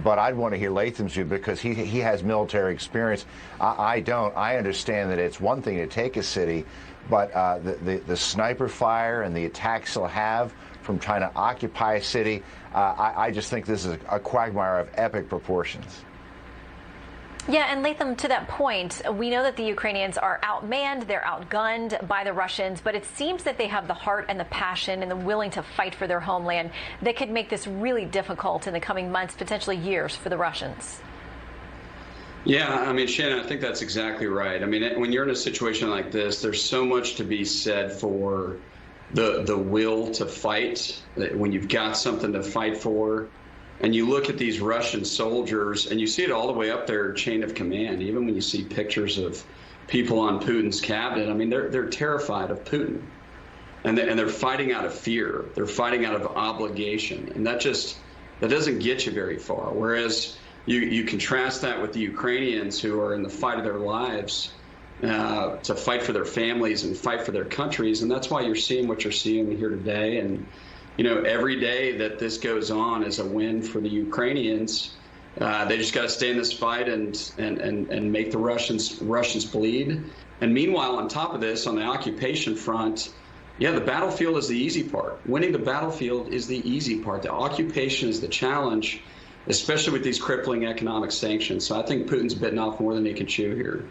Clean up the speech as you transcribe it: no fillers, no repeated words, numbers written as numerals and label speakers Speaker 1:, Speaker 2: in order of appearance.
Speaker 1: but I'd want to hear Latham's view because he has military experience. I don't. I understand that it's one thing to take a city, but the sniper fire and the attacks he'll have from trying to occupy a city, I just think this is a quagmire of epic proportions.
Speaker 2: Yeah, and Latham, to that point, we know that the Ukrainians are outmanned, they're outgunned by the Russians, but it seems that they have the heart and the passion and the willing to fight for their homeland that could make this really difficult in the coming months, potentially years, for the Russians.
Speaker 3: Yeah, I mean, Shannon, I think that's exactly right. I mean, when you're in a situation like this, there's so much to be said for the will to fight, when you've got something to fight for. And you look at these Russian soldiers, and you see it all the way up their chain of command. Even when you see pictures of people on Putin's cabinet, I mean, they're terrified of Putin, and they're fighting out of fear. They're fighting out of obligation, and that doesn't get you very far. Whereas you contrast that with the Ukrainians, who are in the fight of their lives to fight for their families and fight for their countries, and that's why you're seeing what you're seeing here today. And you know, every day that this goes on is a win for the Ukrainians. They just got to stay in this fight and make the Russians bleed. And meanwhile, on top of this, on the occupation front, yeah, the battlefield is the easy part. Winning the battlefield is the easy part. The occupation is the challenge, especially with these crippling economic sanctions. So I think Putin's bitten off more than he can chew here.